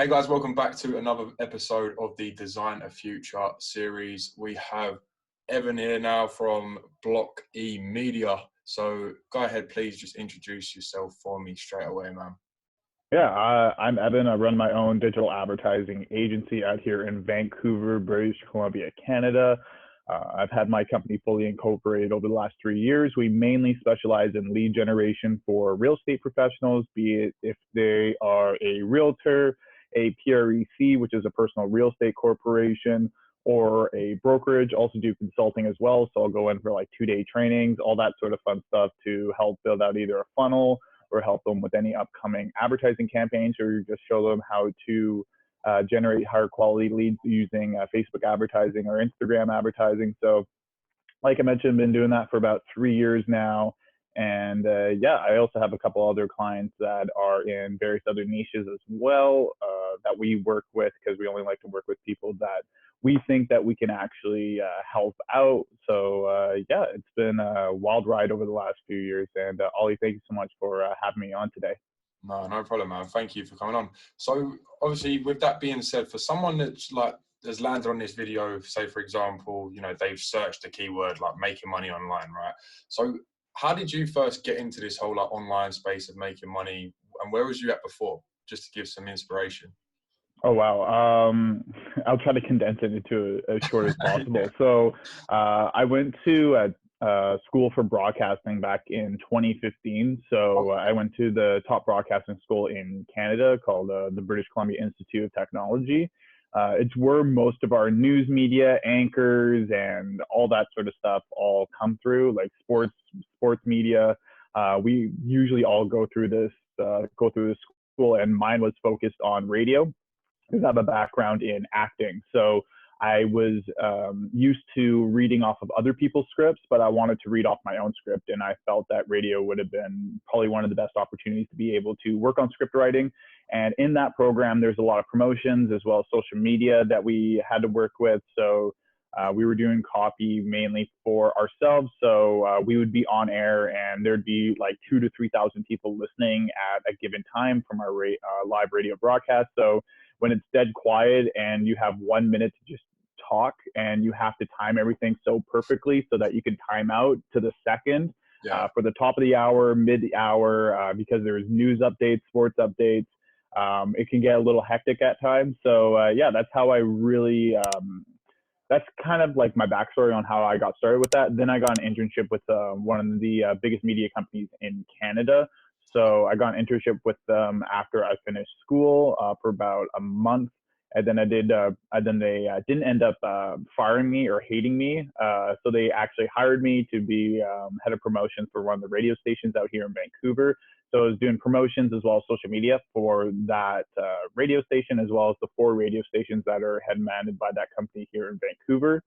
Hey guys, welcome back to another episode of the Design a Future series. We have Evan here now from Block E Media. So go ahead, please just introduce yourself for me straight away, man. Yeah, I'm Evan. I run my own digital advertising agency out here in Vancouver, British Columbia, Canada. I've had my company fully incorporated over the last 3 years. We mainly specialize in lead generation for real estate professionals, be it if they are a realtor, a PREC, which is a personal real estate corporation, or a brokerage. Also do consulting as well. So I'll go in for like 2-day trainings, all that sort of fun stuff to help build out either a funnel or help them with any upcoming advertising campaigns, or just show them how to generate higher quality leads using Facebook advertising or Instagram advertising. So like I mentioned, been doing that for about 3 years now. And yeah, I also have a couple other clients that are in various other niches as well that we work with, because we only like to work with people that we think that we can actually help out. So yeah, it's been a wild ride over the last few years. And Olley, thank you so much for having me on today. No problem, man. Thank you for coming on. So obviously, with that being said, for someone that's like has landed on this video, say for example, they've searched a keyword like making money online, right? So how did you first get into this whole like online space of making money, and where was you at before? Just to give some inspiration. Oh, wow. I'll try to condense it into as short as possible. So I went to school for broadcasting back in 2015. So I went to the top broadcasting school in Canada called the British Columbia Institute of Technology. It's where most of our news media anchors and all that sort of stuff all come through, like sports media. We usually all go through this school, and mine was focused on radio, because I have a background in acting. So I was used to reading off of other people's scripts, but I wanted to read off my own script. And I felt that radio would have been probably one of the best opportunities to be able to work on script writing. And in that program, there's a lot of promotions as well as social media that we had to work with. So we were doing copy mainly for ourselves. So we would be on air, and there'd be like 2,000 to 3,000 people listening at a given time from our live radio broadcast. So when it's dead quiet and you have 1 minute to just talk, and you have to time everything so perfectly so that you can time out to the second for the top of the hour, mid hour, because there's news updates, sports updates. It can get a little hectic at times. So yeah, that's how I really, that's kind of like my backstory on how I got started with that. Then I got an internship with one of the biggest media companies in Canada. So I got an internship with them after I finished school for about a month. And then they didn't end up firing me or hating me. So they actually hired me to be head of promotions for one of the radio stations out here in Vancouver. So I was doing promotions as well as social media for that radio station, as well as the 4 radio stations that are head managed by that company here in Vancouver.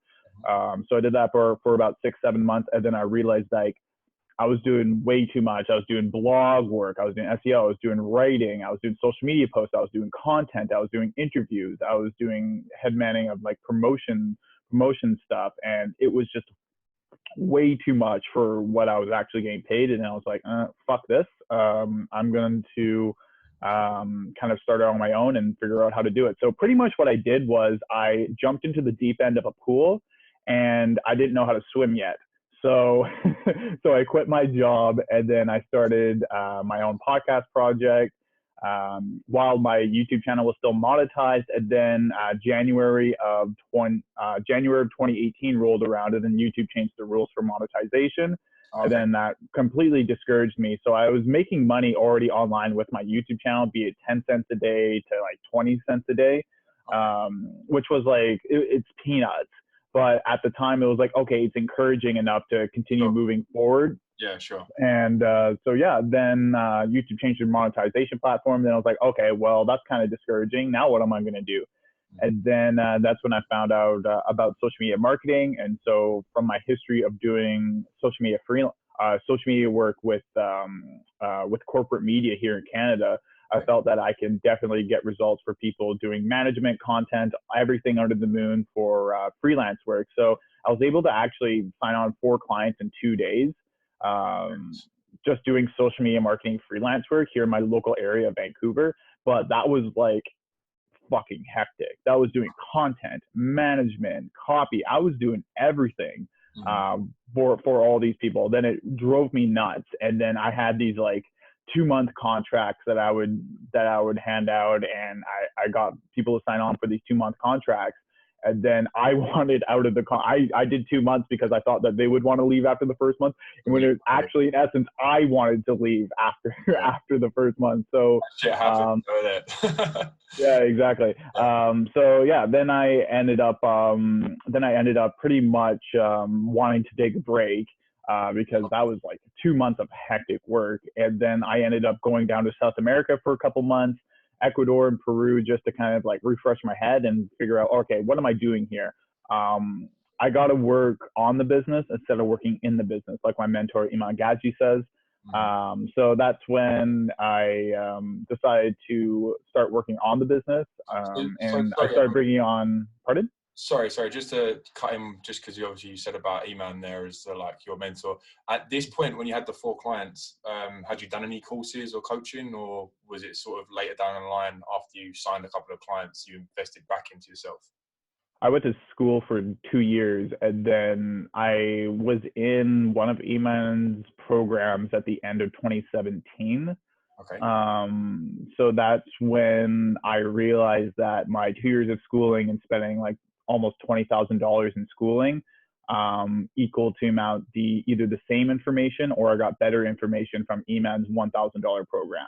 So I did that for about 6-7 months. And then I realized like I was doing way too much. I was doing blog work. I was doing SEO. I was doing writing. I was doing social media posts. I was doing content. I was doing interviews. I was doing head manning of like promotion stuff. And it was just way too much for what I was actually getting paid. And I was like, fuck this. I'm going to kind of start out on my own and figure out how to do it. So pretty much what I did was I jumped into the deep end of a pool, and I didn't know how to swim yet. So, so I quit my job, and then I started my own podcast project while my YouTube channel was still monetized. And then January of 2018 rolled around, and then YouTube changed the rules for monetization. Okay. And then that completely discouraged me. So I was making money already online with my YouTube channel, be it 10 cents a day to like 20 cents a day, which was like, it's peanuts. But at the time, it was like, okay, it's encouraging enough to continue moving forward. Yeah, sure. And so, yeah, then YouTube changed their monetization platform. Then I was like, okay, well, that's kind of discouraging. Now what am I going to do? And then that's when I found out about social media marketing. And so from my history of doing social media work with corporate media here in Canada, I felt that I can definitely get results for people doing management, content, everything under the moon for freelance work. So I was able to actually sign on 4 clients in 2 days, just doing social media marketing freelance work here in my local area of Vancouver. But that was like fucking hectic. That was doing content, management, copy. I was doing everything for all these people. Then it drove me nuts. And then I had these like 2-month contracts that I would hand out, and I got people to sign on for these 2-month contracts. And then I wanted out of the I did 2 months because I thought that they would want to leave after the first month. And when it was actually, in essence, I wanted to leave after the first month. So shit happened. yeah, exactly. So yeah, then I ended up pretty much wanting to take a break because that was like 2 months of hectic work. And then I ended up going down to South America for a couple months, Ecuador and Peru, just to kind of like refresh my head and figure out, okay, what am I doing here? I got to work on the business instead of working in the business, like my mentor Iman Gadji says. So that's when I decided to start working on the business, and I started bringing on. Pardon? Sorry, just to cut him, just because you said about Iman there as like your mentor. At this point, when you had the 4 clients, had you done any courses or coaching, or was it sort of later down the line after you signed a couple of clients, you invested back into yourself? I went to school for 2 years, and then I was in one of Iman's programs at the end of 2017. Okay. So that's when I realized that my 2 years of schooling and spending like almost $20,000 in schooling equal to amount either the same information, or I got better information from Iman's $1,000 program.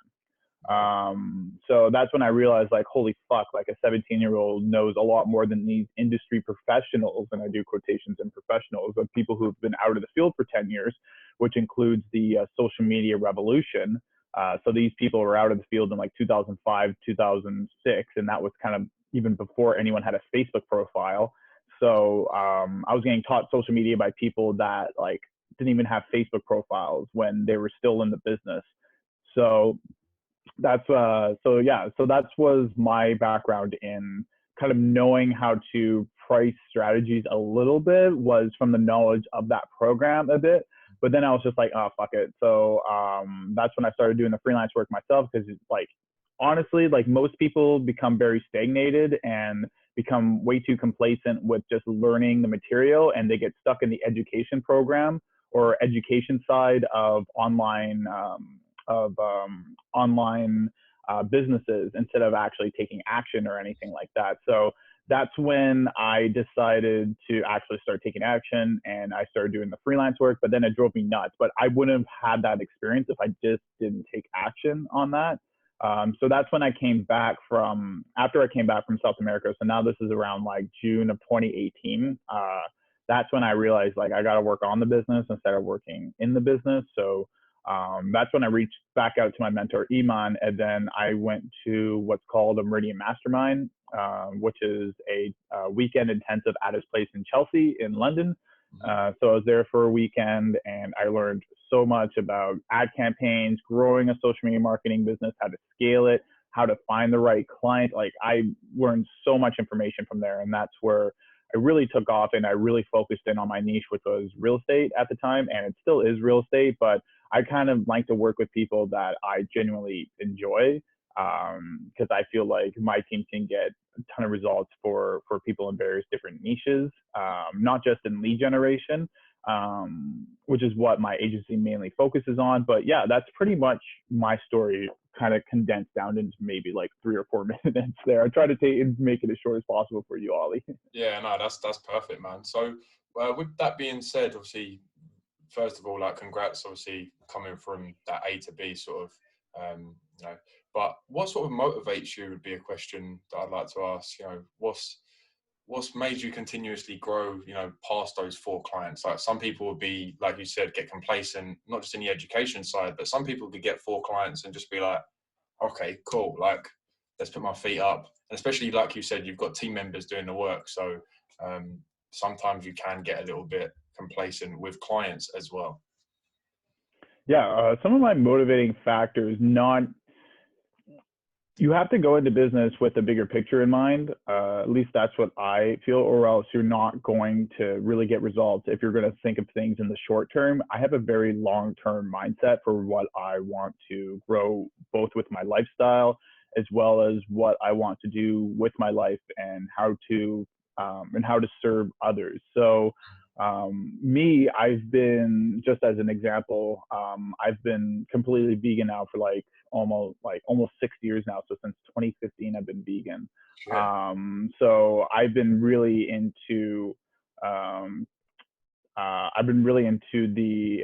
So that's when I realized, like, holy fuck, like a 17-year-old knows a lot more than these industry professionals, and I do quotations in professionals, of people who've been out of the field for 10 years, which includes the social media revolution. So these people were out of the field in like 2005, 2006, and that was kind of even before anyone had a Facebook profile. So I was getting taught social media by people that like didn't even have Facebook profiles when they were still in the business. So that was my background in kind of knowing how to price strategies a little bit, was from the knowledge of that program a bit. But then I was just like, oh, fuck it. So that's when I started doing the freelance work myself, because like, honestly, like most people become very stagnated and become way too complacent with just learning the material, and they get stuck in the education program or education side of online businesses instead of actually taking action or anything like that. So that's when I decided to actually start taking action, and I started doing the freelance work. But then it drove me nuts. But I wouldn't have had that experience if I just didn't take action on that. So that's when after I came back from South America. So now this is around like June of 2018. That's when I realized, like, I got to work on the business instead of working in the business. So that's when I reached back out to my mentor, Iman, and then I went to what's called a Meridian Mastermind, which is a weekend intensive at his place in Chelsea in London. So I was there for a weekend, and I learned so much about ad campaigns, growing a social media marketing business, how to scale it, how to find the right client. Like, I learned so much information from there, and that's where I really took off, and I really focused in on my niche, which was real estate at the time, and it still is real estate, but I kind of like to work with people that I genuinely enjoy, because I feel like my team can get a ton of results for people in various different niches, not just in lead generation, which is what my agency mainly focuses on. But yeah, that's pretty much my story, kind of condensed down into maybe like 3 or 4 minutes there. I try to make it as short as possible for you, Olley. Yeah, no, that's perfect, man. So with that being said, obviously, first of all, like, congrats, obviously, coming from that A to B sort of, but what sort of motivates you would be a question that I'd like to ask. What's made you continuously grow, past those 4 clients? Like, some people would be, like you said, get complacent, not just in the education side, but some people could get 4 clients and just be like, okay, cool, like, let's put my feet up. And especially, like you said, you've got team members doing the work. So sometimes you can get a little bit complacent with clients as well. Yeah, some of my motivating factors, you have to go into business with a bigger picture in mind. At least that's what I feel, or else you're not going to really get results if you're going to think of things in the short term. I have a very long-term mindset for what I want to grow, both with my lifestyle as well as what I want to do with my life and how to serve others. So me, I've been, just as an example, I've been completely vegan now for almost 6 years now. So since 2015, I've been vegan. Shit. So um, I've been really into the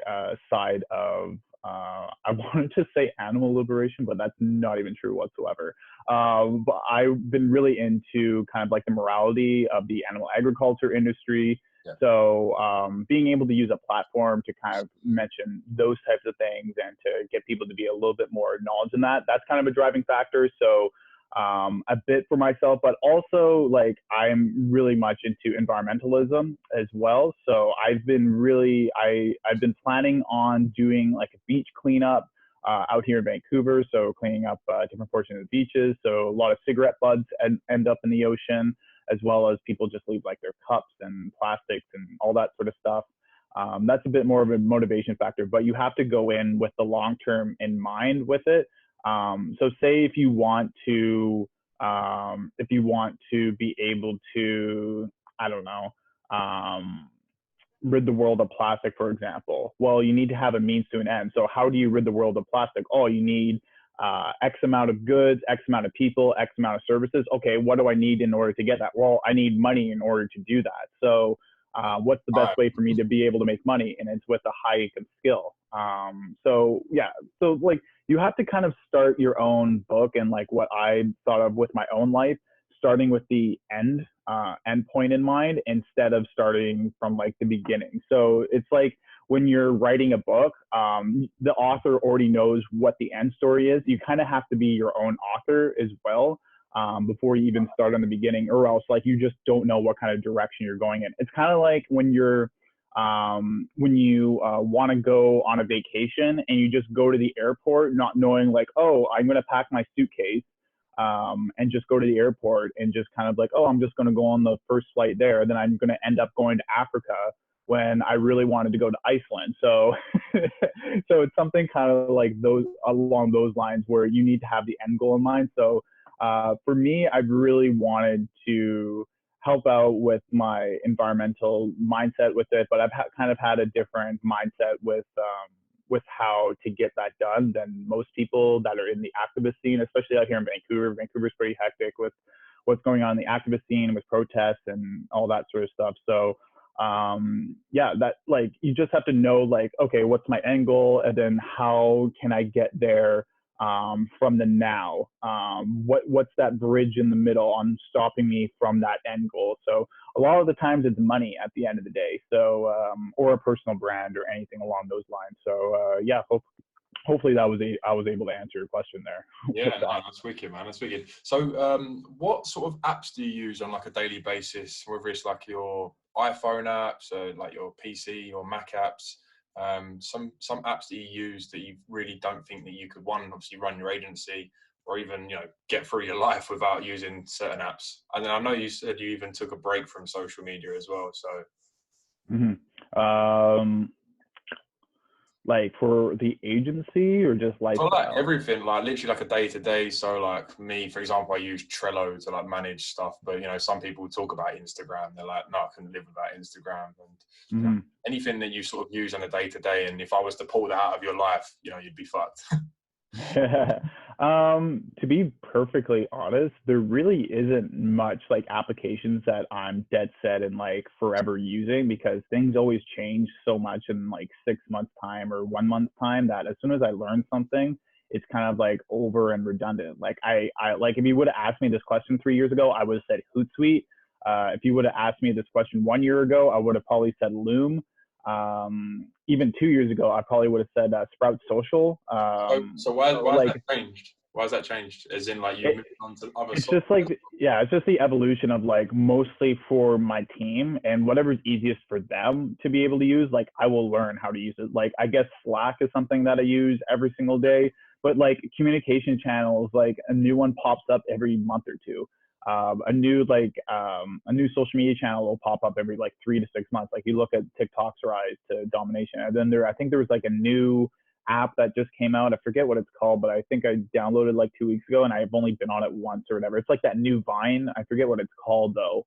side of, I wanted to say animal liberation, but that's not even true whatsoever. But I've been really into kind of like the morality of the animal agriculture industry. Yeah. So being able to use a platform to kind of mention those types of things and to get people to be a little bit more knowledge in that, that's kind of a driving factor. So a bit for myself, but also like I'm really much into environmentalism as well. So I've been planning on doing like a beach cleanup out here in Vancouver. So cleaning up different portions of the beaches. So a lot of cigarette butts end up in the ocean, as well as people just leave like their cups and plastics and all that sort of stuff. That's a bit more of a motivation factor, but you have to go in with the long term in mind with it. So say if you want to be able to, I don't know, rid the world of plastic, for example, well, you need to have a means to an end. So how do you rid the world of plastic? Oh, you need X amount of goods, X amount of people, X amount of services. Okay, what do I need in order to get that? Well, I need money in order to do that. So what's the best way for me to be able to make money? And it's with a high income skill. So yeah, so like you have to kind of start your own book, and like what I thought of with my own life, starting with the end point in mind instead of starting from like the beginning. So it's like when you're writing a book, the author already knows what the end story is. You kind of have to be your own author as well. Before you even start on the beginning, or else like you just don't know what kind of direction you're going in. It's kind of like when you want to go on a vacation and you just go to the airport not knowing like, oh, I'm going to pack my suitcase and just go to the airport and just kind of like, oh, I'm just going to go on the first flight there. Then I'm going to end up going to Africa when I really wanted to go to Iceland. So, so it's something kind of like along those lines where you need to have the end goal in mind. So for me, I've really wanted to help out with my environmental mindset with it, but I've kind of had a different mindset with how to get that done than most people that are in the activist scene, especially out here in Vancouver. Vancouver's pretty hectic with what's going on in the activist scene with protests and all that sort of stuff. So yeah, that like you just have to know like, okay, what's my end goal, and then how can I get there from the now? What's that bridge in the middle on stopping me from that end goal? So a lot of the times it's money at the end of the day. So or a personal brand or anything along those lines. So yeah, hopefully I was able to answer your question there. Yeah, no, that's wicked, man. That's wicked. So what sort of apps do you use on like a daily basis? Whether it's like your iPhone apps or like your PC or Mac apps? Some apps that you use that you really don't think that you could, one, obviously run your agency or even, you know, get through your life without using certain apps. And then I know you said you even took a break from social media as well. So like for the agency or just so like lifestyle? everything, like literally like a day to day. So like me, for example, I use Trello to like manage stuff. But you know, some people talk about Instagram. They're like, no, I can live without Instagram. And you know, anything that you sort of use on a day to day. And if I was to pull that out of your life, you know, you'd be fucked. To be perfectly honest, there really isn't much like applications that I'm dead set and like forever using, because things always change so much in like 6 months time or 1 month time that as soon as I learn something, it's kind of like over and redundant. Like I like if you would have asked me this question 3 years ago, I would have said Hootsuite. If you would have asked me this question 1 year ago, I would have probably said Loom. Even 2 years ago, I probably would have said Sprout Social. So why has like that changed? Why has that changed? As in, like, you've moved on to other it's software? just like, yeah, it's just the evolution of like mostly for my team and whatever's easiest for them to be able to use. Like I will learn how to use it. Like I guess Slack is something that I use every single day, but like communication channels, like a new one pops up every month or two. A new social media channel will pop up every like 3 to 6 months. Like you look at TikTok's rise to domination, and then I think there was like a new app that just came out. I forget what it's called, but I think I downloaded like 2 weeks ago, and I've only been on it once or whatever. It's like that new Vine. I forget what it's called though.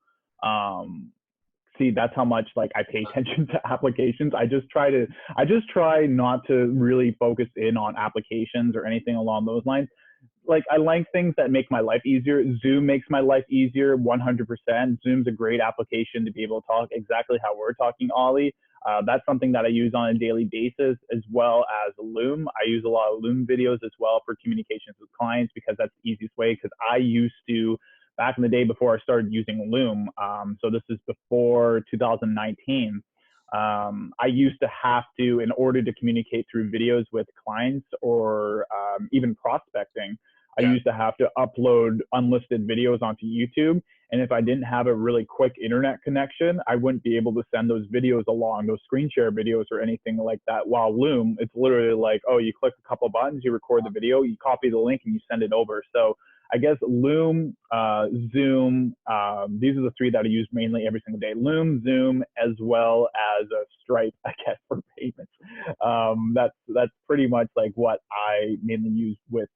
See, that's how much like I pay attention to applications. I just try not to really focus in on applications or anything along those lines. Like, I like things that make my life easier. Zoom makes my life easier 100%. Zoom's a great application to be able to talk exactly how we're talking, Olley. That's something that I use on a daily basis, as well as Loom. I use a lot of Loom videos as well for communications with clients, because that's the easiest way. Because I used to, back in the day before I started using Loom, so this is before 2019, I used to have to, in order to communicate through videos with clients or even prospecting, I used to have to upload unlisted videos onto YouTube. And if I didn't have a really quick internet connection, I wouldn't be able to send those videos along, those screen share videos or anything like that. While Loom, it's literally like, oh, you click a couple buttons, you record the video, you copy the link, and you send it over. So I guess Loom, Zoom, these are the three that I use mainly every single day. Loom, Zoom, as well as Stripe, I guess, for payments. That's pretty much like what I mainly use with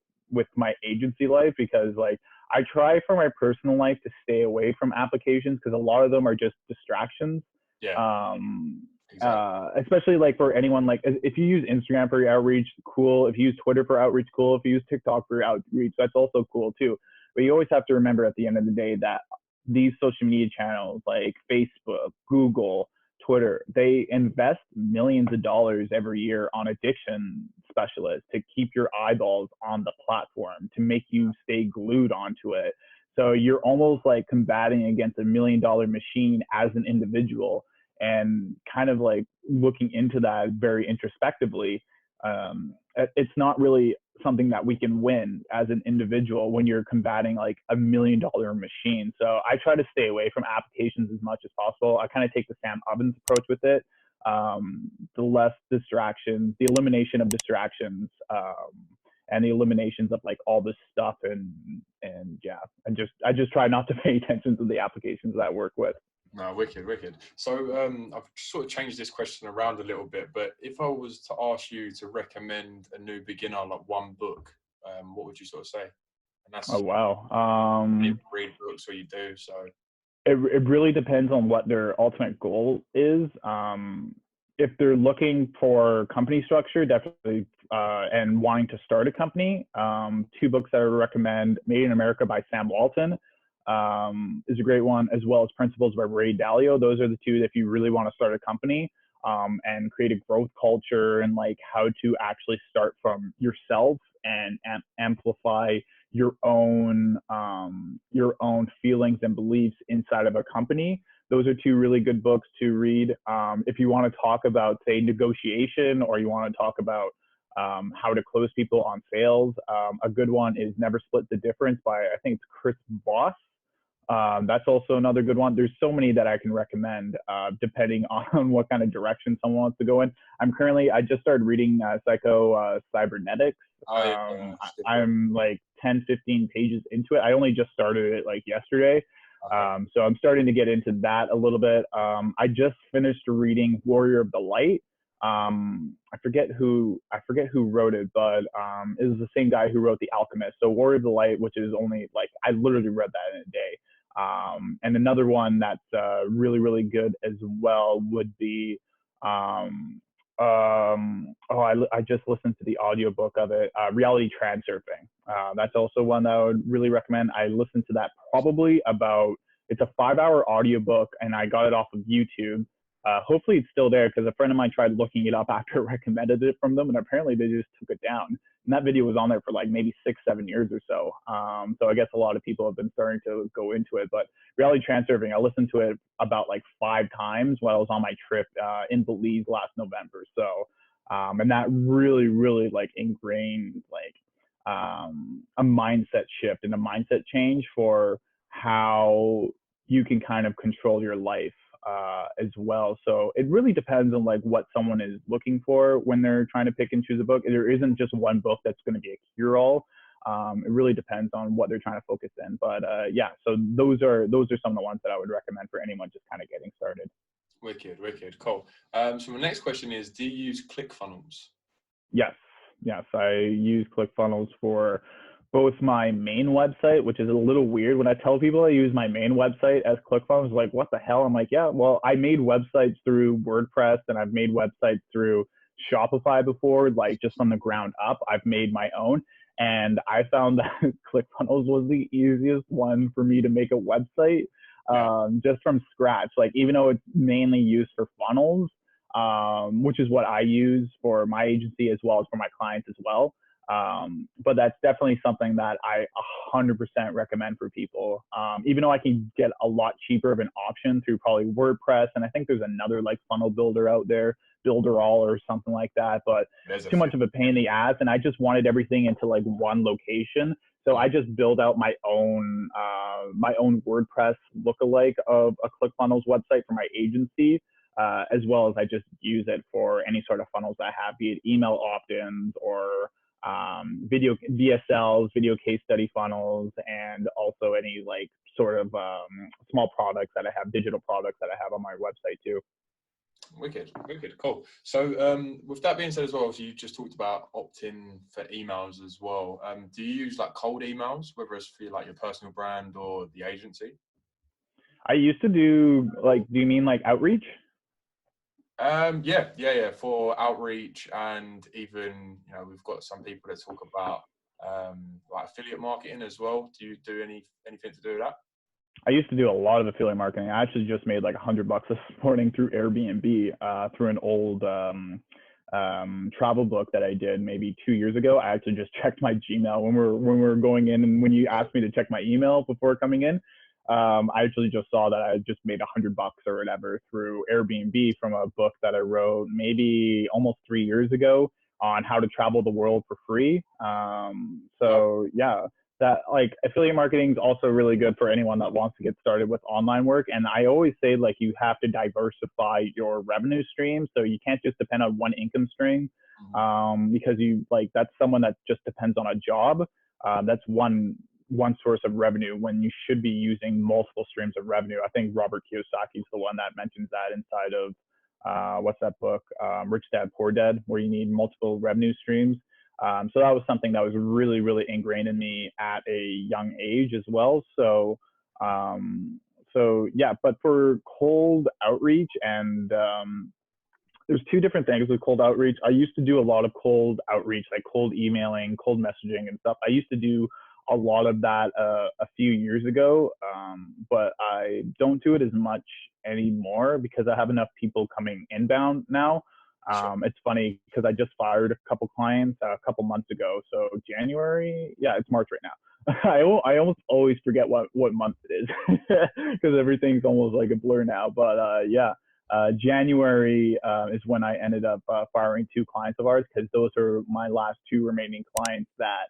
my agency life, because like I try for my personal life to stay away from applications, because a lot of them are just distractions. Exactly. Especially like for anyone, like if you use Instagram for your outreach, cool. If you use Twitter for outreach, cool. If you use TikTok for your outreach, that's also cool too. But you always have to remember at the end of the day that these social media channels like Facebook, Google, Twitter, they invest millions of dollars every year on addiction specialists to keep your eyeballs on the platform, to make you stay glued onto it. So you're almost like combating against $1 million machine as an individual, and kind of like looking into that very introspectively. It's not really something that we can win as an individual when you're combating like $1 million machine. So I try to stay away from applications as much as possible. I kind of take the Sam Ovens approach with it. The less distractions, the elimination of distractions, and the eliminations of like all this stuff. And yeah, I just try not to pay attention to the applications that I work with. No, wicked, wicked. So I've sort of changed this question around a little bit, but if I was to ask you to recommend a new beginner, like one book, what would you sort of say? And that's, oh wow, you read books or you do, so it really depends on what their ultimate goal is. If they're looking for company structure, definitely, and wanting to start a company, two books that I would recommend: Made in America by Sam Walton is a great one, as well as Principles by Ray Dalio. Those are the two if you really want to start a company and create a growth culture, and like how to actually start from yourself and amplify your own feelings and beliefs inside of a company. Those are two really good books to read. If you want to talk about, say, negotiation, or you want to talk about how to close people on sales, a good one is Never Split the Difference by, I think it's Chris Voss. That's also another good one. There's so many that I can recommend depending on what kind of direction someone wants to go in. I just started reading Cybernetics. I'm like 10, 15 pages into it. I only just started it like yesterday. So I'm starting to get into that a little bit. I just finished reading Warrior of the Light. I forget who wrote it, but it was the same guy who wrote The Alchemist. So Warrior of the Light, which is only like, I literally read that in a day. And another one that's really, really good as well would be, I just listened to the audiobook of it, Reality Transurfing. That's also one that I would really recommend. I listened to that probably it's a 5-hour audiobook, and I got it off of YouTube. Hopefully it's still there, because a friend of mine tried looking it up after I recommended it from them, and apparently they just took it down. And that video was on there for like maybe 6-7 years or so. So I guess a lot of people have been starting to go into it. But Reality Transurfing, I listened to it about like 5 times while I was on my trip in Belize last November. So, and that really, really like ingrained like a mindset shift and a mindset change for how you can kind of control your life as well. So it really depends on like what someone is looking for when they're trying to pick and choose a book. There isn't just one book that's going to be a cure-all. It really depends on what they're trying to focus in. But yeah, so those are some of the ones that I would recommend for anyone just kind of getting started. Wicked, wicked, cool. So my next question is, do you use ClickFunnels? Yes. Yes, I use ClickFunnels for both my main website, which is a little weird when I tell people I use my main website as ClickFunnels. Like, what the hell? I'm like, yeah, well, I made websites through WordPress and I've made websites through Shopify before, like just from the ground up. I've made my own. And I found that ClickFunnels was the easiest one for me to make a website just from scratch. Like, even though it's mainly used for funnels, which is what I use for my agency as well as for my clients as well. But that's definitely something that I 100% recommend for people. Even though I can get a lot cheaper of an option through probably WordPress, and I think there's another like funnel builder out there, Builderall or something like that, but too much of a pain in the ass. And I just wanted everything into like one location. So I just build out my own WordPress lookalike of a ClickFunnels website for my agency. As well as I just use it for any sort of funnels I have, be it email opt-ins or video VSLs, video case study funnels, and also any like sort of small products that I have, digital products that I have on my website too. Wicked, cool. So with that being said as well, so you just talked about opt-in for emails as well. Do you use like cold emails, whether it's for like your personal brand or the agency? I used to do like, do you mean like outreach? Yeah. For outreach, and even, you know, we've got some people that talk about like affiliate marketing as well. Do you do anything to do with that? I used to do a lot of affiliate marketing. I actually just made like $100 this morning through Airbnb through an old travel book that I did maybe 2 years ago. I actually just checked my Gmail when we were going in, and when you asked me to check my email before coming in, I actually just saw that I just made $100 or whatever through Airbnb from a book that I wrote maybe almost 3 years ago on how to travel the world for free. So yeah, that like affiliate marketing is also really good for anyone that wants to get started with online work. And I always say like you have to diversify your revenue stream. So you can't just depend on one income stream because you like that's someone that just depends on a job. That's one source of revenue when you should be using multiple streams of revenue. I think Robert Kiyosaki is the one that mentions that inside of what's that book, Rich Dad Poor Dad, where you need multiple revenue streams. So that was something that was really, really ingrained in me at a young age as well. So yeah, but for cold outreach and there's two different things with cold outreach. I used to do a lot of cold outreach, like cold emailing, cold messaging and stuff. I used to do a lot of that a few years ago, but I don't do it as much anymore because I have enough people coming inbound now. It's funny because I just fired a couple clients a couple months ago. So January, yeah, it's March right now. I almost always forget what month it is because everything's almost like a blur now. But yeah, January is when I ended up firing 2 clients of ours because those are my last 2 remaining clients that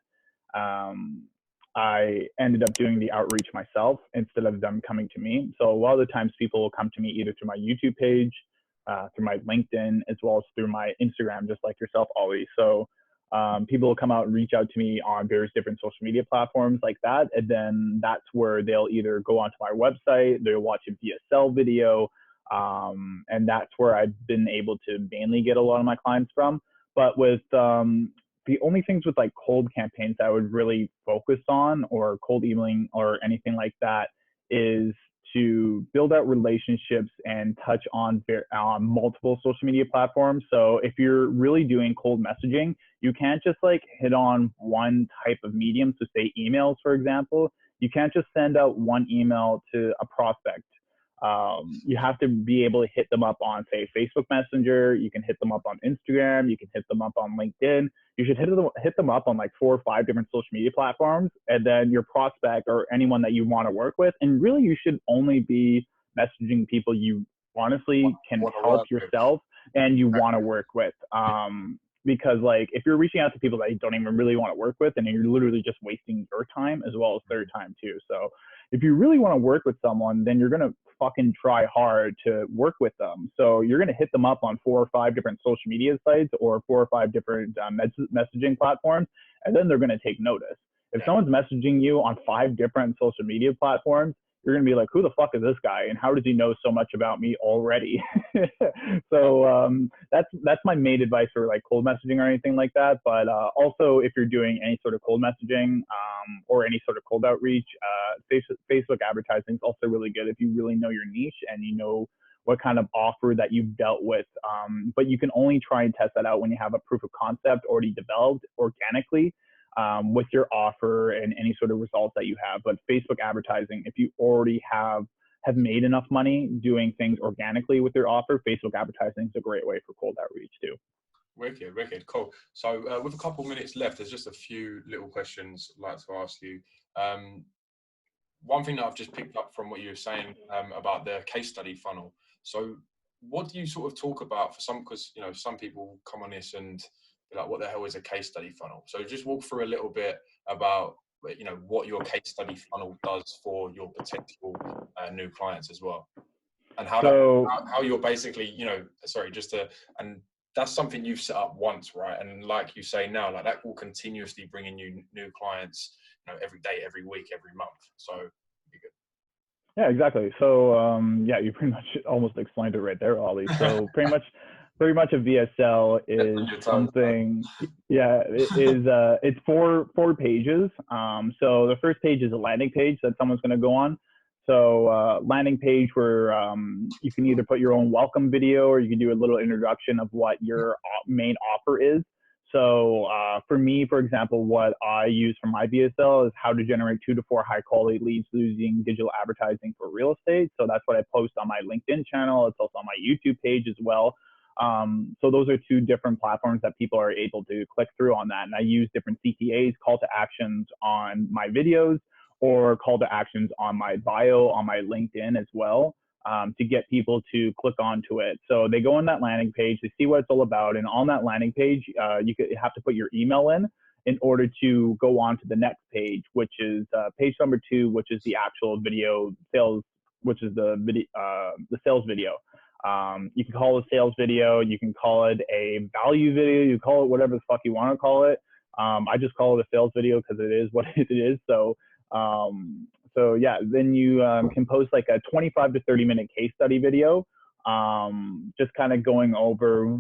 I ended up doing the outreach myself instead of them coming to me. So a lot of the times people will come to me either through my YouTube page, through my LinkedIn, as well as through my Instagram, just like yourself, Olley. So people will come out and reach out to me on various different social media platforms like that. And then that's where they'll either go onto my website, they'll watch a VSL video, and that's where I've been able to mainly get a lot of my clients from. But with the only things with like cold campaigns that I would really focus on, or cold emailing or anything like that, is to build out relationships and touch on multiple social media platforms. So if you're really doing cold messaging, you can't just like hit on one type of medium. So say emails, for example, you can't just send out one email to a prospect. You have to be able to hit them up on, say, Facebook Messenger. You can hit them up on Instagram. You can hit them up on LinkedIn. You should hit them up on like 4 or 5 different social media platforms, and then your prospect or anyone that you want to work with. And really, you should only be messaging people you honestly can help yourself and you want to work with. Because like if you're reaching out to people that you don't even really want to work with, and you're literally just wasting your time as well as their time too. So if you really want to work with someone, then you're going to fucking try hard to work with them. So you're going to hit them up on 4 or 5 different social media sites or 4 or 5 different messaging platforms, and then they're going to take notice. If someone's messaging you on 5 different social media platforms, you're going to be like, who the fuck is this guy? And how does he know so much about me already? So that's my main advice for like cold messaging or anything like that. But also if you're doing any sort of cold messaging or any sort of cold outreach, Facebook advertising is also really good if you really know your niche and you know what kind of offer that you've dealt with. But you can only try and test that out when you have a proof of concept already developed organically with your offer and any sort of results that you have. But Facebook advertising, if you already have made enough money doing things organically with your offer, Facebook advertising is a great way for cold outreach too. Wicked, wicked, cool. So with a couple of minutes left, there's just a few little questions I'd like to ask you. One thing that I've just picked up from what you were saying about the case study funnel. So what do you sort of talk about for some, because, you know, some people come on this and be like, what the hell is a case study funnel? So just walk through a little bit about, you know, what your case study funnel does for your potential new clients as well. And how you're basically, you know, and that's something you've set up once, right? And like you say now, like that will continuously bring in you new clients, you know, every day, every week, every month. So be good. Yeah, exactly. So yeah, you pretty much almost explained it right there, Olley. So pretty much a VSL is something. Yeah, it's four pages. So the first page is a landing page that someone's going to go on. So landing page where you can either put your own welcome video or you can do a little introduction of what your main offer is. So for me, for example, what I use for my VSL is how to generate 2 to 4 high quality leads using digital advertising for real estate. So that's what I post on my LinkedIn channel. It's also on my YouTube page as well. So those are 2 different platforms that people are able to click through on that. And I use different CTAs, call to actions on my videos or call to actions on my bio on my LinkedIn as well. To get people to click onto it. So they go on that landing page, they see what it's all about. And on that landing page, you have to put your email in order to go on to the next page, which is page number 2, which is the actual video sales, which is the sales video. You can call it a sales video. You can call it a value video. You call it whatever the fuck you want to call it. I just call it a sales video because it is what it is. So yeah, then you can post like a 25 to 30 minute case study video, just kind of going over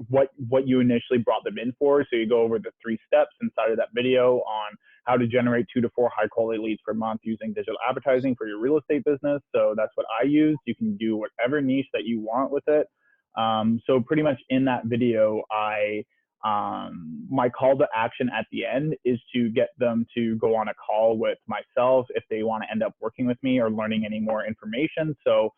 what you initially brought them in for. So you go over the 3 steps inside of that video on how to generate 2 to 4 high quality leads per month using digital advertising for your real estate business. So that's what I use. You can do whatever niche that you want with it. So pretty much in that video, my call to action at the end is to get them to go on a call with myself if they want to end up working with me or learning any more information. So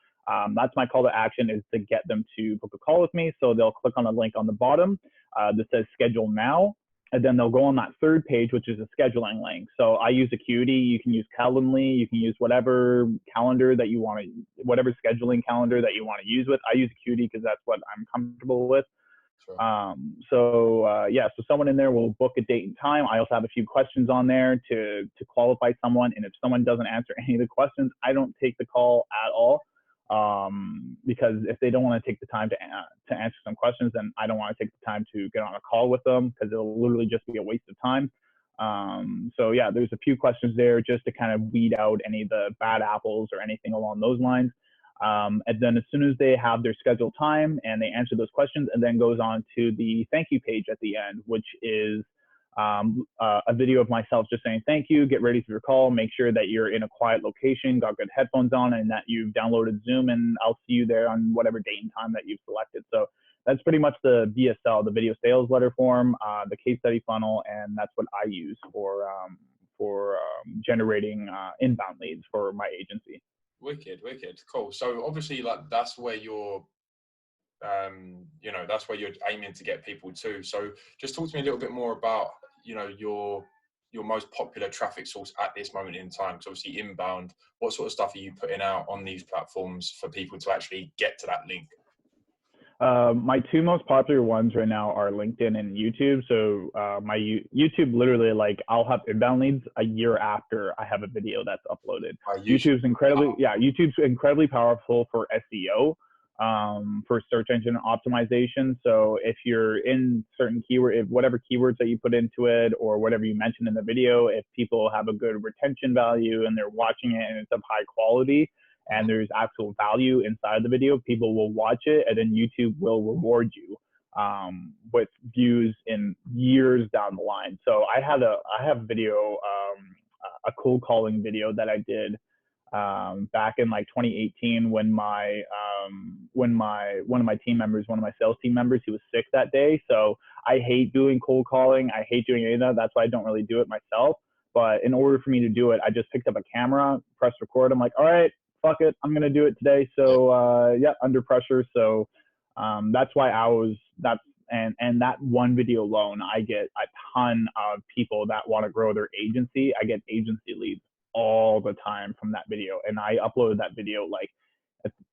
that's my call to action, is to get them to book a call with me. So they'll click on a link on the bottom that says schedule now. And then they'll go on that 3rd page, which is a scheduling link. So I use Acuity. You can use Calendly. You can use whatever calendar that you want to, whatever scheduling calendar that you want to use with. I use Acuity because that's what I'm comfortable with. Sure. So someone in there will book a date and time. I also have a few questions on there to qualify someone. And if someone doesn't answer any of the questions, I don't take the call at all. Because if they don't want to take the time to answer some questions, then I don't want to take the time to get on a call with them because it'll literally just be a waste of time. So yeah, there's a few questions there just to kind of weed out any of the bad apples or anything along those lines. And then as soon as they have their scheduled time and they answer those questions, and then goes on to the thank you page at the end, which is a video of myself just saying thank you, get ready for your call, make sure that you're in a quiet location, got good headphones on, and that you've downloaded Zoom, and I'll see you there on whatever date and time that you've selected. So that's pretty much the VSL, the video sales letter form, the case study funnel, and that's what I use for generating inbound leads for my agency. Wicked, cool. So obviously, like that's where you're that's where you're aiming to get people to. So just talk to me a little bit more about, you know, your most popular traffic source at this moment in time. Because obviously inbound, what sort of stuff are you putting out on these platforms for people to actually get to that link? My 2 most popular ones right now are LinkedIn and YouTube. So my YouTube, literally, like I'll have inbound leads a year after I have a video that's uploaded. YouTube's incredibly powerful for SEO. for search engine optimization. So if you're in certain keyword, if whatever keywords that you put into it or whatever you mentioned in the video, if people have a good retention value and they're watching it and it's of high quality and there's actual value inside the video, people will watch it, and then YouTube will reward you with views in years down the line. So I have a video, a cold calling video that I did back in like 2018 when one of my team members, one of my sales team members, he was sick that day. So I hate doing cold calling. I hate doing any of that. That's why I don't really do it myself. But in order for me to do it, I just picked up a camera, pressed record. I'm like, all right, fuck it, I'm gonna do it today. So yeah, under pressure. So that's why and that one video alone, I get a ton of people that want to grow their agency. I get agency leads all the time from that video. And I uploaded that video like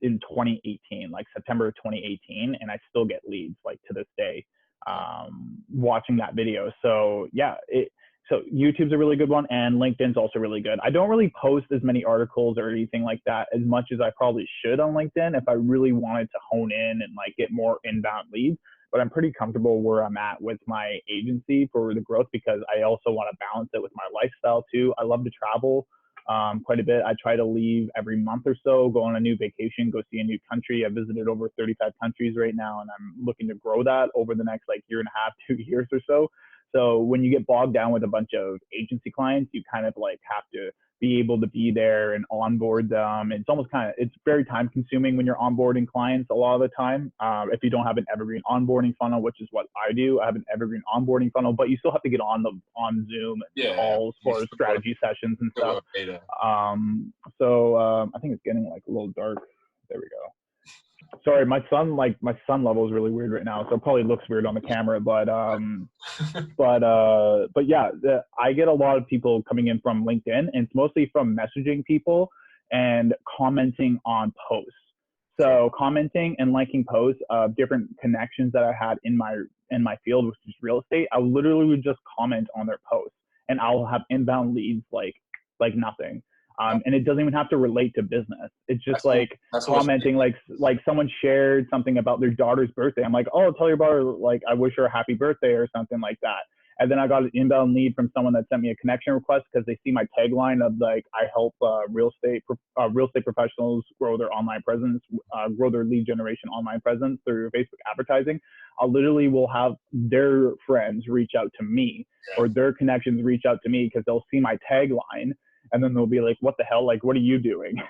in 2018, like September of 2018, and I still get leads like to this day watching that video. So yeah, so YouTube's a really good one, and LinkedIn's also really good. I don't really post as many articles or anything like that as much as I probably should on LinkedIn if I really wanted to hone in and like get more inbound leads. But I'm pretty comfortable where I'm at with my agency for the growth, because I also want to balance it with my lifestyle too. I love to travel quite a bit. I try to leave every month or so, go on a new vacation, go see a new country. I've visited over 35 countries right now, and I'm looking to grow that over the next like year and a half, 2 years or so. So when you get bogged down with a bunch of agency clients, you kind of like have to be able to be there and onboard them. It's almost it's very time consuming when you're onboarding clients a lot of the time. If you don't have an evergreen onboarding funnel, which is what I do, I have an evergreen onboarding funnel, but you still have to get on Zoom and calls for strategy sessions and stuff. I think it's getting like a little dark. There we go. Sorry, my sun level is really weird right now, so it probably looks weird on the camera. But yeah, I get a lot of people coming in from LinkedIn, and it's mostly from messaging people and commenting on posts. So commenting and liking posts of different connections that I had in my field, which is real estate. I literally would just comment on their posts, and I'll have inbound leads like nothing. And it doesn't even have to relate to business. It's just that's commenting, like someone shared something about their daughter's birthday. I'm like, oh, tell your daughter, like, I wish her a happy birthday or something like that. And then I got an inbound lead from someone that sent me a connection request because they see my tagline of like, I help real estate professionals grow their online presence, grow their lead generation online presence through Facebook advertising. I literally will have their friends reach out to me or their connections reach out to me because they'll see my tagline. And then they'll be like, what the hell? Like, what are you doing?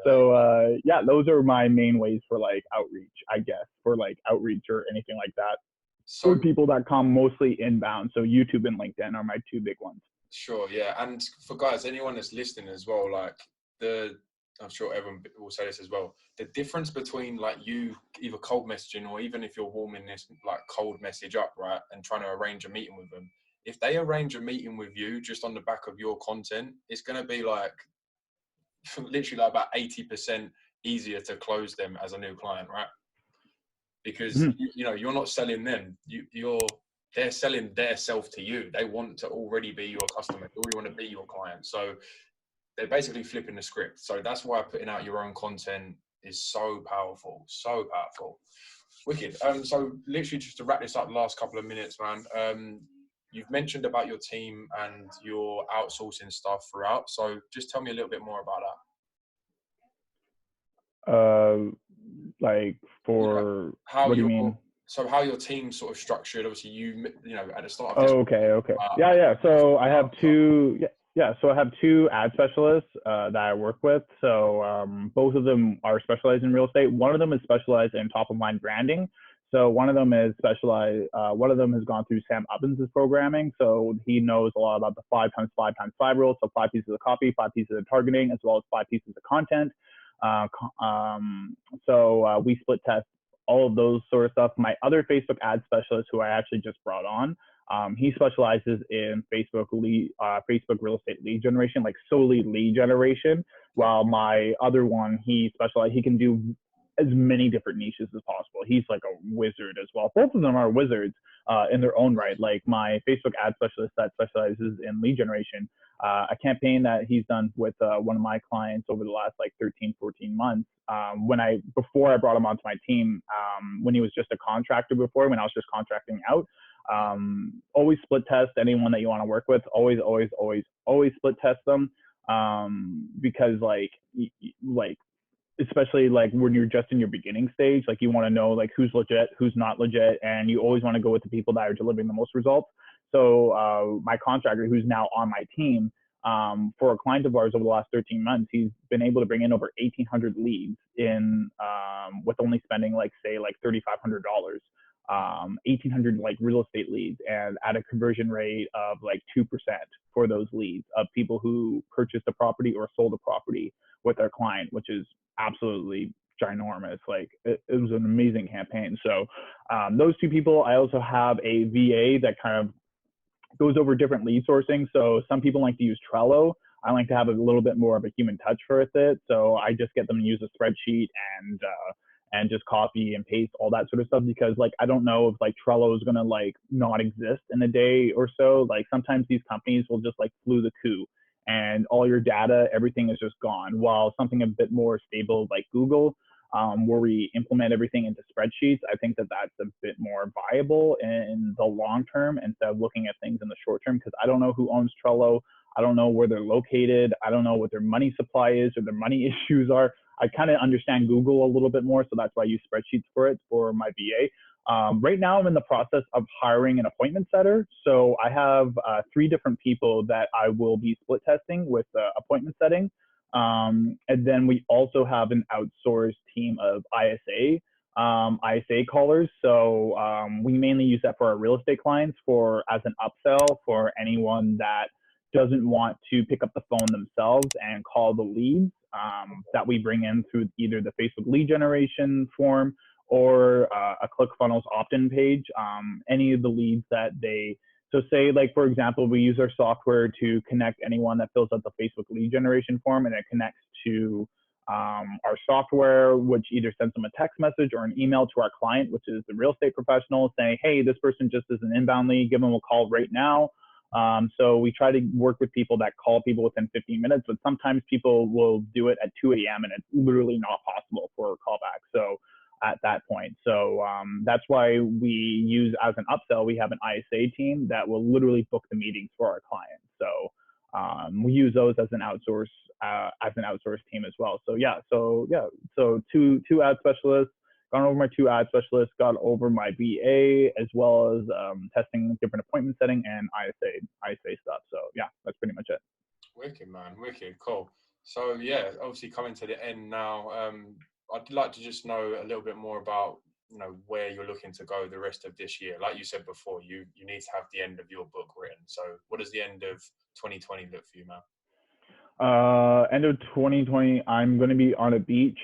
So, yeah, those are my main ways for like outreach, I guess, for like outreach or anything like that. So for people that come mostly inbound. So YouTube and LinkedIn are my two big ones. Sure. Yeah. And for guys, anyone that's listening as well, like I'm sure everyone will say this as well. The difference between like you either cold messaging or even if you're warming this like cold message up, right, and trying to arrange a meeting with them, if they arrange a meeting with you just on the back of your content, it's going to be like literally like about 80% easier to close them as a new client, right? Because you know, you're not selling them. They're selling their self to you. They want to already be your customer. They already want to be your client. So they're basically flipping the script. So that's why putting out your own content is so powerful. So powerful. Wicked. So literally just to wrap this up the last couple of minutes, man, you've mentioned about your team and your outsourcing stuff throughout. So just tell me a little bit more about that. Like for what do you mean? So how your team's sort of structured? Obviously, you know at the start of this. Okay. Yeah. So I have two. Yeah. So I have two ad specialists that I work with. So both of them are specialized in real estate. One of them is specialized in top of mind branding. So one of them is specialized. One of them has gone through Sam Ovens' programming. So he knows a lot about the 5x5x5 rule. So 5 pieces of copy, 5 pieces of targeting, as well as 5 pieces of content. So we split test all of those sort of stuff. My other Facebook ad specialist, who I actually just brought on, he specializes in Facebook real estate lead generation, like solely lead generation. While my other one, he can do as many different niches as possible. He's like a wizard as well. Both of them are wizards in their own right. Like my Facebook ad specialist that specializes in lead generation, a campaign that he's done with one of my clients over the last like 13, 14 months. Before I brought him onto my team, when he was just a contractor before, when I was just contracting out, always split test anyone that you want to work with. Always split test them. Because like especially like when you're just in your beginning stage, like you want to know like who's legit, who's not legit, and you always want to go with the people that are delivering the most results. So my contractor, who's now on my team, for a client of ours over the last 13 months, he's been able to bring in over 1,800 leads in with only spending like say like $3,500. 1,800 like real estate leads, and at a conversion rate of like 2% for those leads of people who purchased a property or sold a property with their client, which is absolutely ginormous. Like it was an amazing campaign. So those two people. I also have a VA that kind of goes over different lead sourcing. So some people like to use Trello. I like to have a little bit more of a human touch with it. So I just get them to use a spreadsheet and just copy and paste all that sort of stuff, because like I don't know if like Trello is gonna like not exist in a day or so. Like sometimes these companies will just like flew the coup and all your data, everything is just gone. While something a bit more stable like Google, where we implement everything into spreadsheets, I think that that's a bit more viable in the long term instead of looking at things in the short term, because I don't know who owns Trello. I don't know where they're located. I don't know what their money supply is or their money issues are. I kind of understand Google a little bit more, so that's why I use spreadsheets for it for my VA. Right now, I'm in the process of hiring an appointment setter. So I have 3 different people that I will be split testing with appointment setting. And then we also have an outsourced team of ISA callers. So we mainly use that for our real estate clients as an upsell for anyone that doesn't want to pick up the phone themselves and call the leads that we bring in through either the Facebook lead generation form or a ClickFunnels opt-in page. Any of the leads that so say like, for example, we use our software to connect anyone that fills out the Facebook lead generation form, and it connects to our software, which either sends them a text message or an email to our client, which is the real estate professional, saying, hey, this person just is an inbound lead, give them a call right now. So we try to work with people that call people within 15 minutes, but sometimes people will do it at 2 a.m. and it's literally not possible for a callback. So at that point, so that's why we use, as an upsell, we have an ISA team that will literally book the meetings for our clients. So we use those as an outsource team as well. So so two ad specialists. Gone over my 2 ad specialists, got over my BA, as well as testing different appointment setting and ISA stuff. So yeah, that's pretty much it. Wicked, man. Wicked. Cool. So yeah, obviously coming to the end now, I'd like to just know a little bit more about, where you're looking to go the rest of this year. Like you said before, you need to have the end of your book written. So what does the end of 2020 look for you, man? End of 2020, I'm going to be on a beach.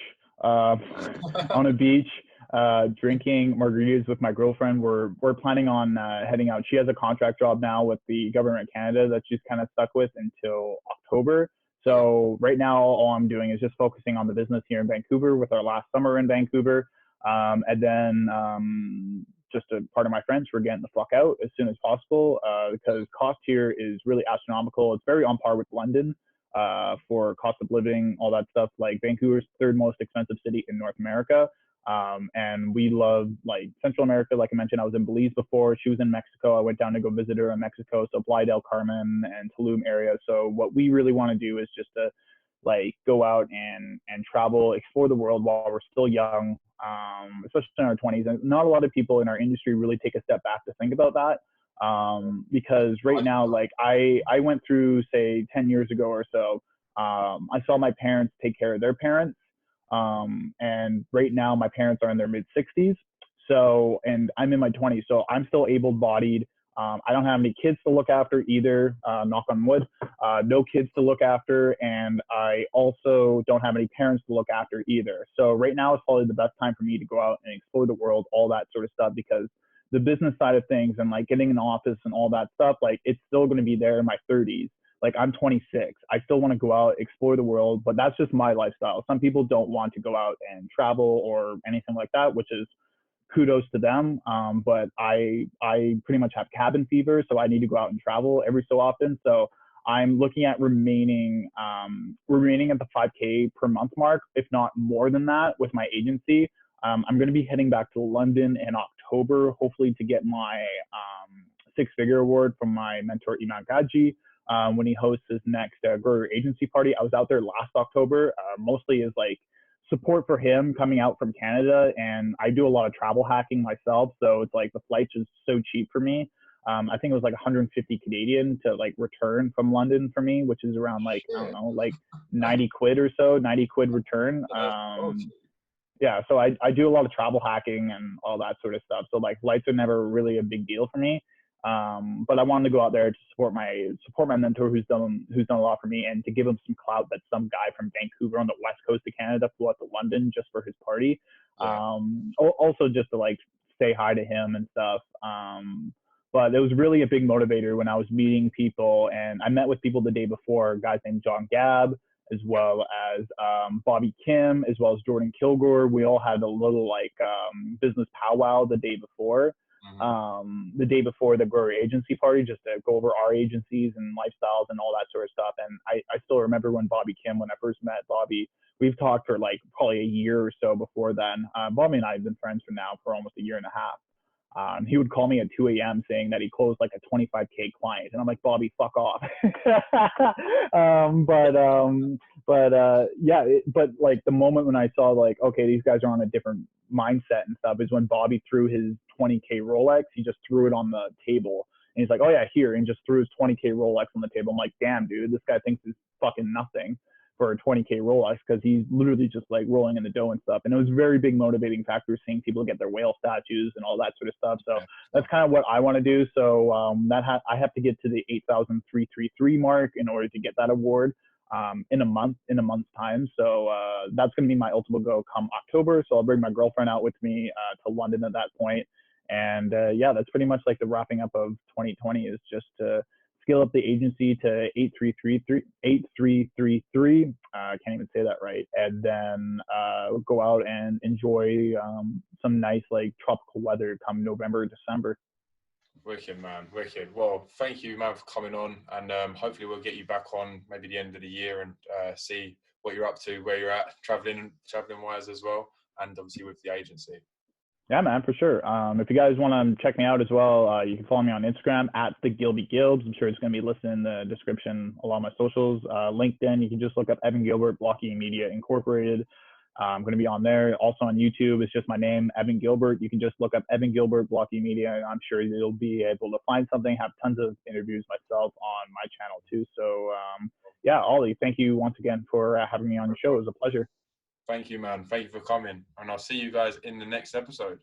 Drinking margaritas with my girlfriend. We're planning on heading out. She has a contract job now with the government of Canada that she's kind of stuck with until October. So right now, all I'm doing is just focusing on the business here in Vancouver with our last summer in Vancouver. And then just a part of my friends, we're getting the fuck out as soon as possible because cost here is really astronomical. It's very on par with London. For cost of living, all that stuff. Like Vancouver's 3rd most expensive city in North America. And we love like Central America. Like I mentioned, I was in Belize before. She was in Mexico. I went down to go visit her in Mexico. So Playa del Carmen and Tulum area. So what we really want to do is just to like go out and travel, explore the world while we're still young, especially in our 20s. And not a lot of people in our industry really take a step back to think about that. Because right now, like I went through, say, 10 years ago or so, I saw my parents take care of their parents. And right now my parents are in their mid 60s. So, and I'm in my 20s, so I'm still able-bodied. I don't have any kids to look after either, knock on wood, no kids to look after. And I also don't have any parents to look after either. So right now is probably the best time for me to go out and explore the world, all that sort of stuff, because the business side of things and like getting an office and all that stuff, like it's still going to be there in my 30s. like I'm 26. I still want to go out, explore the world, but that's just my lifestyle. Some people don't want to go out and travel or anything like that, which is kudos to them. But I pretty much have cabin fever, so I need to go out and travel every so often. So I'm looking at remaining at the 5K per month mark, if not more than that, with my agency. I'm going to be heading back to London in October, hopefully to get my six-figure award from my mentor Iman Gadji when he hosts his next Grow Your Agency party. I was out there last October, mostly as like support for him coming out from Canada, and I do a lot of travel hacking myself, so it's like the flights is so cheap for me. I think it was like 150 Canadian to like return from London for me, which is around like, I don't know, like 90 quid or so, 90 quid return. Yeah, so I do a lot of travel hacking and all that sort of stuff. So like flights are never really a big deal for me. But I wanted to go out there to support my mentor who's done a lot for me, and to give him some clout that some guy from Vancouver on the west coast of Canada flew out to London just for his party. Also just to like say hi to him and stuff. But it was really a big motivator when I was meeting people, and I met with people the day before, guys named John Gabb, as well as Bobby Kim, as well as Jordan Kilgore. We all had a little like business powwow the day before. The day before the Grow Your Agency party, just to go over our agencies and lifestyles and all that sort of stuff. And I still remember when Bobby Kim, when I first met Bobby, we've talked for like probably a year or so before then. Bobby and I have been friends for almost a year and a half. He would call me at 2 a.m. saying that he closed like a 25K client. And I'm like, Bobby, fuck off. But like the moment when I saw like, okay, these guys are on a different mindset and stuff is when Bobby threw his 20K Rolex. He just threw it on the table. And he's like, oh yeah, here. And just threw his 20K Rolex on the table. I'm like, damn, dude, this guy thinks it's fucking nothing for a 20K Rolex, because he's literally just like rolling in the dough and stuff. And it was a very big motivating factor seeing people get their whale statues and all that sort of stuff. So that's kind of what I want to do. So I have to get to the 8,333 mark in order to get that award in a month's time. So that's going to be my ultimate goal come October. So I'll bring my girlfriend out with me to London at that point. And yeah, that's pretty much like the wrapping up of 2020 is just to scale up the agency to 8333. I can't even say that right. And then go out and enjoy some nice like tropical weather come November, December. Wicked, man. Wicked. Well, thank you, man, for coming on. And hopefully we'll get you back on maybe the end of the year and see what you're up to, where you're at, traveling wise as well. And obviously with the agency. Yeah, man, for sure. If you guys want to check me out as well, you can follow me on Instagram at the Gilby Gilbs. I'm sure it's going to be listed in the description along my socials. LinkedIn, you can just look up Evan Gilbert, Blocking Media Incorporated. I'm going to be on there. Also on YouTube, it's just my name, Evan Gilbert. You can just look up Evan Gilbert, Blocking Media. I'm sure you'll be able to find something. Have tons of interviews myself on my channel too. So yeah, Olley, thank you once again for having me on your show. It was a pleasure. Thank you, man. Thank you for coming. And I'll see you guys in the next episode.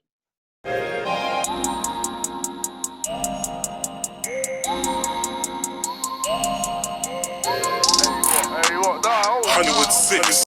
Hollywood 6.